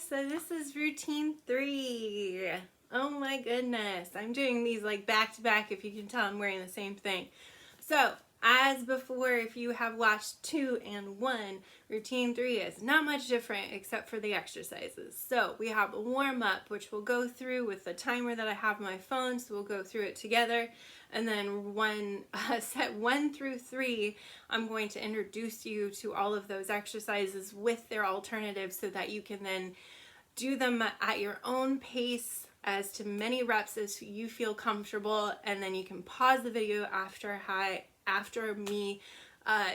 so this is routine 3. Oh my goodness, I'm doing these like back to back. If you can tell, I'm wearing the same thing. So as before, if you have watched 2 and 1, routine 3 is not much different except for the exercises. So we have a warm up, which we'll go through with the timer that I have on my phone, so we'll go through it together. And then set 1 through 3, I'm going to introduce you to all of those exercises with their alternatives so that you can then do them at your own pace, as to many reps as you feel comfortable, and then you can pause the video after me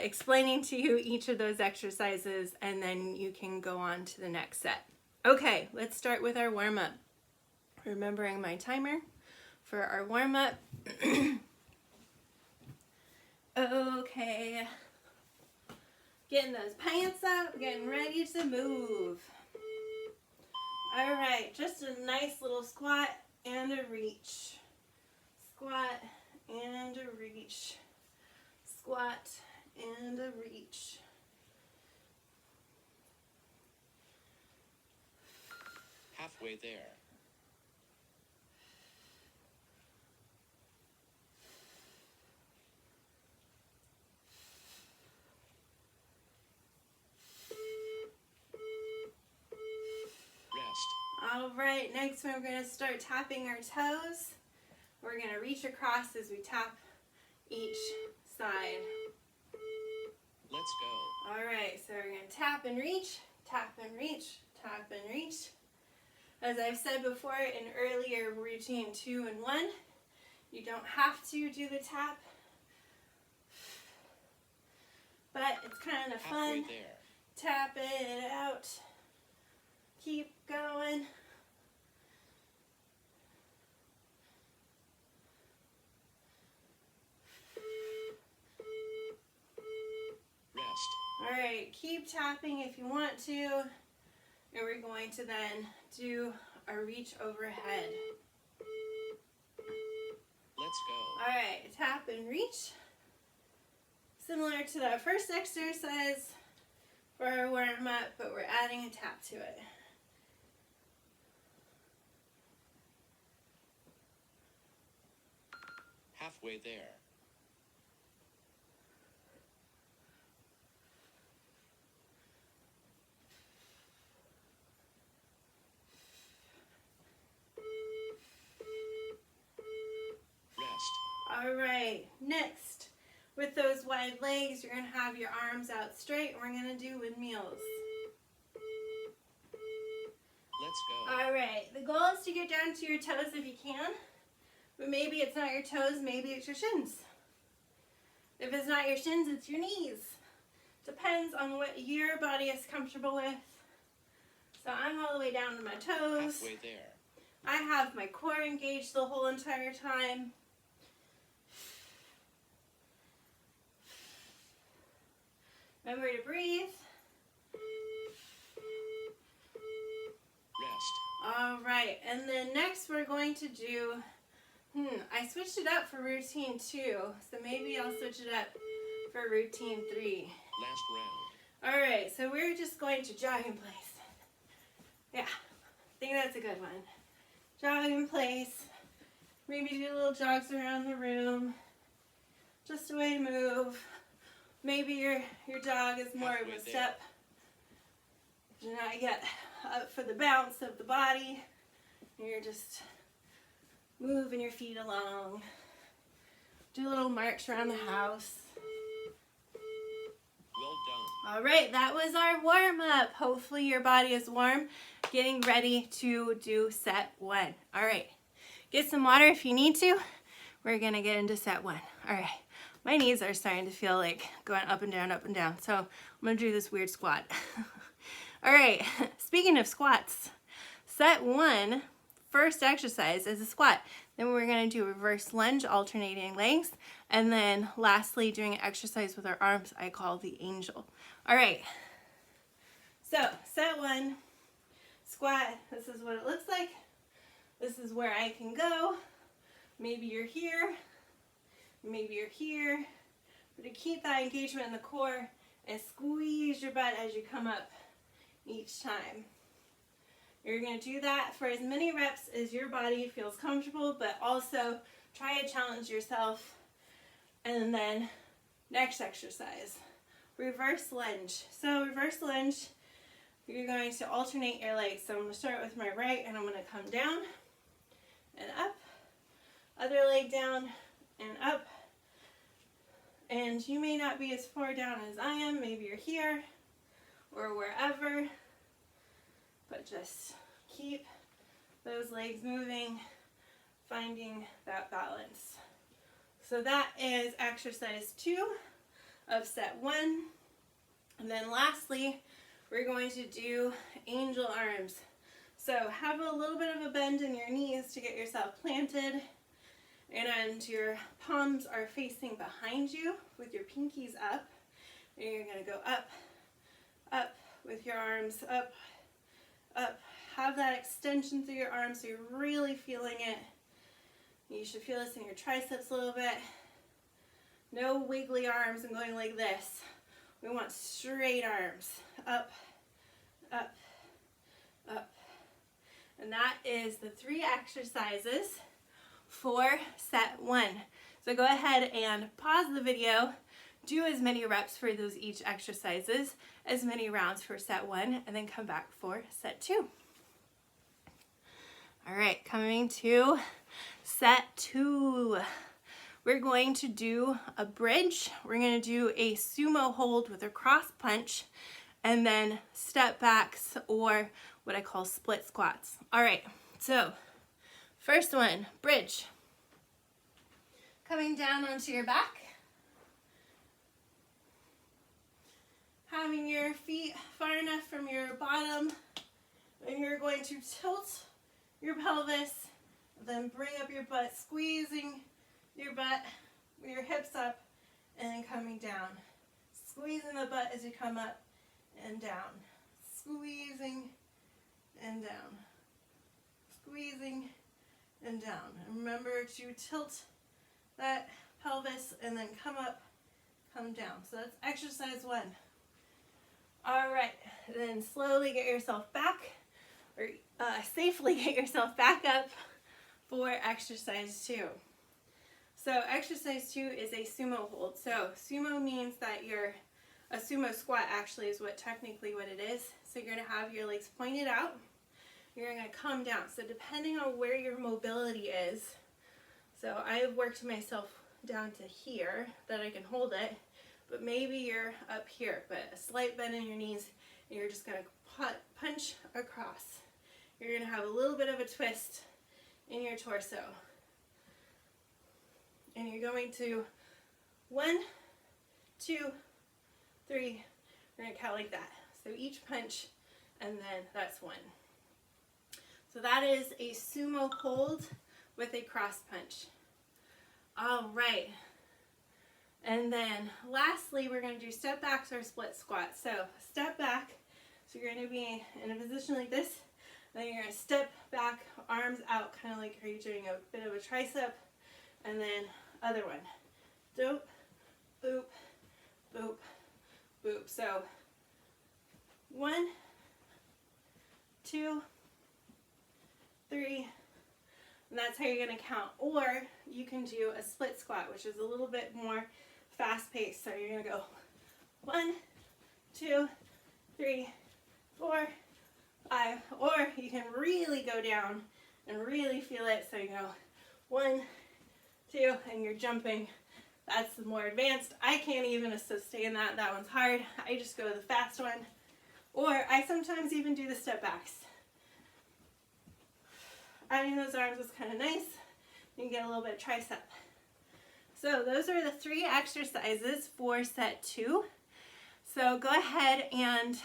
explaining to you each of those exercises, and then you can go on to the next set. Okay, let's start with our warm-up. Remembering my timer for our warm-up. Okay, getting those pants up, getting ready to move. All right, just a nice little squat and a reach. Squat and a reach. Squat and a reach. Halfway there. All right, next we're going to start tapping our toes. We're going to reach across as we tap each side. Let's go. All right, so we're going to tap and reach, tap and reach, tap and reach. As I've said before in earlier routine 2 and 1, you don't have to do the tap, but it's kind of fun. Tap it out. Keep going. All right, keep tapping if you want to, and we're going to then do a reach overhead. Let's go. All right, tap and reach. Similar to that first exercise for our warm-up, but we're adding a tap to it. Halfway there. All right, next, with those wide legs, you're going to have your arms out straight, and we're going to do windmills. Let's go. All right, the goal is to get down to your toes if you can, but maybe it's not your toes, maybe it's your shins. If it's not your shins, it's your knees. Depends on what your body is comfortable with. So I'm all the way down to my toes. Halfway there. I have my core engaged the whole entire time. Remember to breathe. Rest. All right, and then next we're going to do, I switched it up for routine 2, so maybe I'll switch it up for routine 3. Last round. All right, so we're just going to jog in place. Yeah, I think that's a good one. Jog in place. Maybe do little jogs around the room. Just a way to move. Maybe your jog is more of a step. You're not yet up for the bounce of the body. You're just moving your feet along. Do a little march around the house. Well done. All right, that was our warm-up. Hopefully your body is warm. Getting ready to do set 1. All right, get some water if you need to. We're gonna get into set 1. All right. My knees are starting to feel like going up and down, so I'm gonna do this weird squat. All right, speaking of squats, set 1, first exercise is a squat. Then we're gonna do reverse lunge, alternating legs, and then lastly, doing an exercise with our arms I call the angel. All right, so set 1, squat. This is what it looks like. This is where I can go. Maybe you're here. Maybe you're here, but to keep that engagement in the core and squeeze your butt as you come up each time. You're going to do that for as many reps as your body feels comfortable, but also try to challenge yourself. And then next exercise, reverse lunge. So reverse lunge, you're going to alternate your legs. So I'm going to start with my right and I'm going to come down and up, other leg down and up. And you may not be as far down as I am. Maybe you're here or wherever, but just keep those legs moving, finding that balance. So that is exercise 2 of set 1. And then lastly, we're going to do angel arms. So have a little bit of a bend in your knees to get yourself planted, and your palms are facing behind you with your pinkies up. And you're going to go up, up with your arms, up, up. Have that extension through your arms so you're really feeling it. You should feel this in your triceps a little bit. No wiggly arms and going like this. We want straight arms. Up, up, up. And that is the 3 exercises for set 1. So go ahead and pause the video, do as many reps for those each exercises, as many rounds for set 1, and then come back for set 2. All right, coming to set 2. We're going to do a bridge. We're going to do a sumo hold with a cross punch, and then step backs, or what I call split squats. All right, so first one, bridge. Coming down onto your back. Having your feet far enough from your bottom, and you're going to tilt your pelvis, then bring up your butt, squeezing your butt with your hips up, and then coming down. Squeezing the butt as you come up and down. Squeezing and down. Squeezing and down. And remember to tilt that pelvis and then come up, come down. So that's exercise 1. All right, then slowly get yourself back, or safely get yourself back up for exercise 2. So exercise 2 is a sumo hold. So sumo means that a sumo squat actually is technically what it is. So you're going to have your legs pointed out. You're going to come down. So depending on where your mobility is, so I have worked myself down to here that I can hold it, but maybe you're up here, but a slight bend in your knees, and you're just going to punch across. You're going to have a little bit of a twist in your torso. And you're going to 1, 2, 3. We're going to count like that. So each punch, and then that's 1. So that is a sumo hold with a cross punch. All right. And then lastly, we're going to do step backs or split squats. So step back. So you're going to be in a position like this. Then you're going to step back, arms out, kind of like you're doing a bit of a tricep. And then other one. Doop, boop, boop, boop. So 1, 2, 3, and that's how you're going to count. Or you can do a split squat, which is a little bit more fast paced. So you're going to go 1, 2, 3, 4, 5. Or you can really go down and really feel it. So you go 1, 2, and you're jumping. That's the more advanced. I can't even sustain that. That one's hard. I just go the fast one. Or I sometimes even do the step backs. Adding those arms is kind of nice. You can get a little bit of tricep. So those are the 3 exercises for set 2. So go ahead and,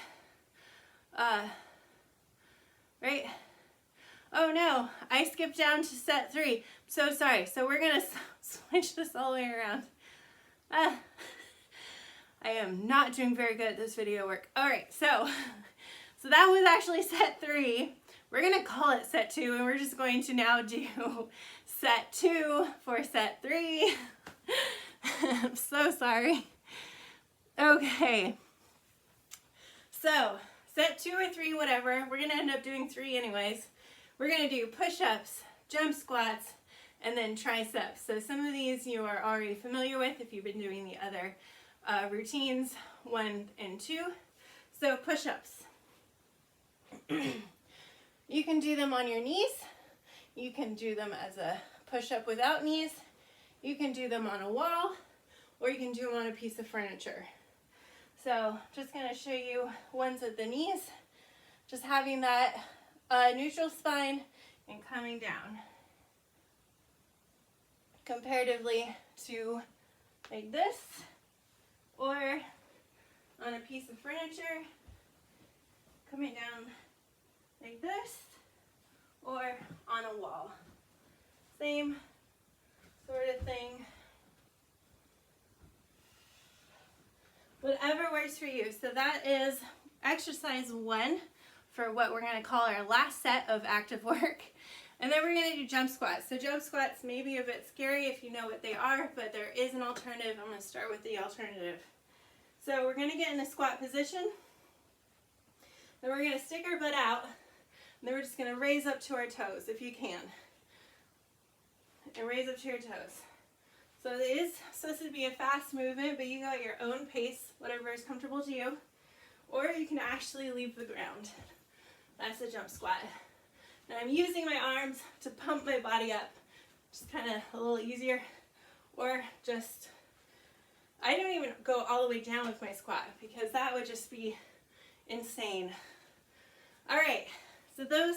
right? Oh no, I skipped down to set 3. So sorry. So we're going to switch this all the way around. I am not doing very good at this video work. All right, so that was actually set 3. We're going to call it set 2, and we're just going to now do set 2 for set 3. I'm so sorry. Okay. So set 2 or 3, whatever. We're going to end up doing 3 anyways. We're going to do push-ups, jump squats, and then triceps. So some of these you are already familiar with if you've been doing the other routines 1 and 2. So push-ups. You can do them on your knees. You can do them as a push-up without knees. You can do them on a wall, or you can do them on a piece of furniture. So just going to show you ones at the knees. Just having that neutral spine and coming down. Comparatively to like this, or on a piece of furniture, coming down like this, or on a wall. Same sort of thing. Whatever works for you. So that is exercise 1 for what we're going to call our last set of active work. And then we're going to do jump squats. So jump squats may be a bit scary if you know what they are, but there is an alternative. I'm going to start with the alternative. So we're going to get in a squat position. Then we're going to stick our butt out. And then we're just going to raise up to our toes if you can. And raise up to your toes. So it is supposed to be a fast movement, but you go at your own pace, whatever is comfortable to you. Or you can actually leave the ground. That's a jump squat. And I'm using my arms to pump my body up, just kind of a little easier. Or just, I don't even go all the way down with my squat because that would just be insane. All right, so those,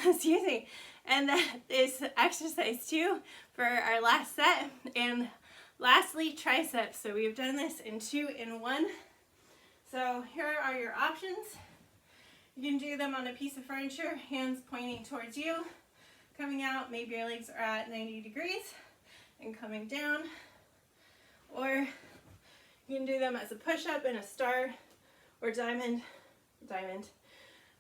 excuse me. And that is exercise 2 for our last set. And lastly, triceps. So we've done this in 2 and 1. So here are your options. You can do them on a piece of furniture, hands pointing towards you. Coming out, maybe your legs are at 90 degrees and coming down. Or you can do them as a push-up in a star or diamond,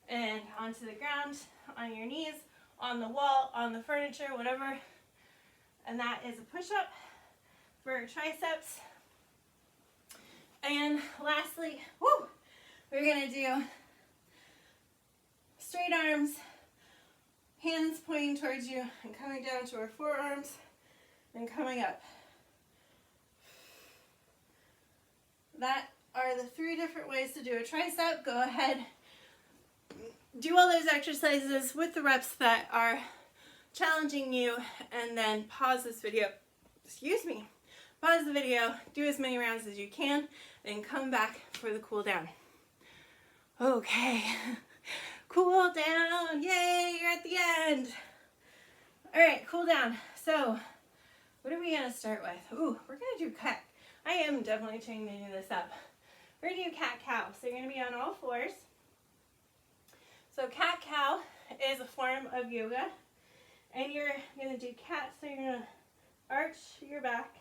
and onto the ground, on your knees, on the wall, on the furniture, whatever. And that is a push-up for triceps. And lastly, we're going to do straight arms, hands pointing towards you and coming down to our forearms and coming up. That are the 3 different ways to do a tricep. Go ahead, do all those exercises with the reps that are challenging you, and then pause this video, pause the video, do as many rounds as you can, and come back for the cool down. Okay, cool down, yay, you're at the end. All right, cool down. So what are we gonna start with? We're gonna do cat. I am definitely changing this up. We're gonna do cat-cow. So you're gonna be on all fours. So cat-cow is a form of yoga. And you're gonna do cat, so you're gonna arch your back.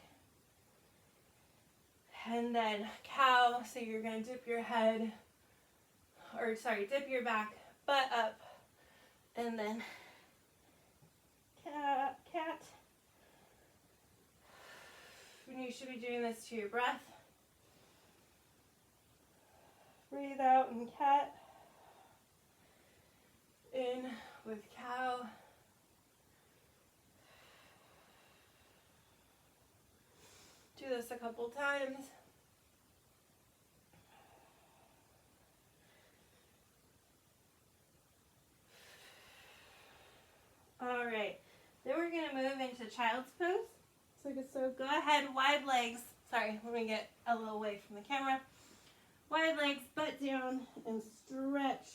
And then cow, so you're gonna dip your head, dip your back, butt up. And then cat. And you should be doing this to your breath. Breathe out in cat. In with cow. Do this a couple times. All right, then we're gonna move into child's pose. So go ahead, wide legs. Sorry, let me get a little away from the camera. Wide legs, butt down, and stretch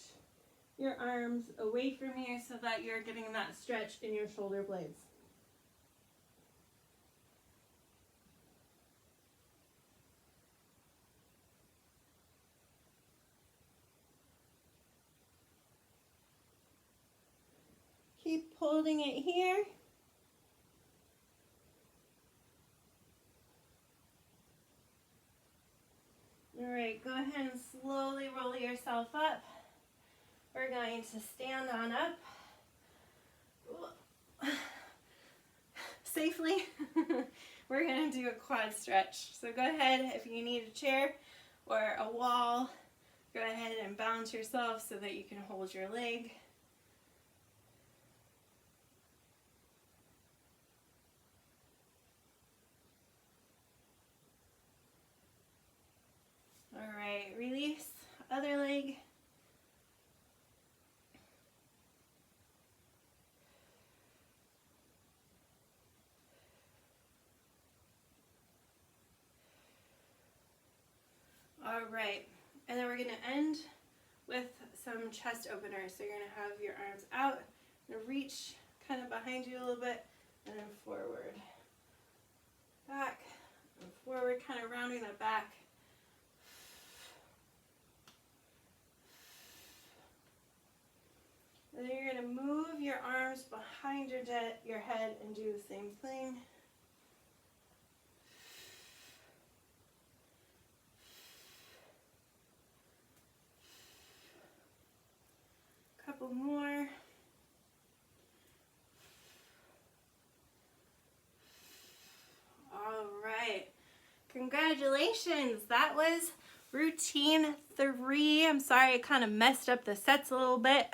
your arms away from you so that you're getting that stretch in your shoulder blades. Keep holding it here. All right, go ahead and slowly roll yourself up. We're going to stand on up. Safely. We're going to do a quad stretch. So go ahead, if you need a chair or a wall, Go ahead and balance yourself so that you can hold your leg. All right, release, other leg. All right, and then we're going to end with some chest openers. So you're going to have your arms out, and reach kind of behind you a little bit, and then forward, back, and forward, kind of rounding the back. And then you're going to move your arms behind your head and do the same thing. Couple more. All right. Congratulations. That was routine 3. I'm sorry I kind of messed up the sets a little bit,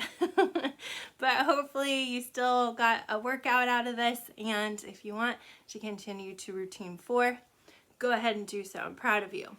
but hopefully you still got a workout out of this, and if you want to continue to routine 4, go ahead and do so. I'm proud of you.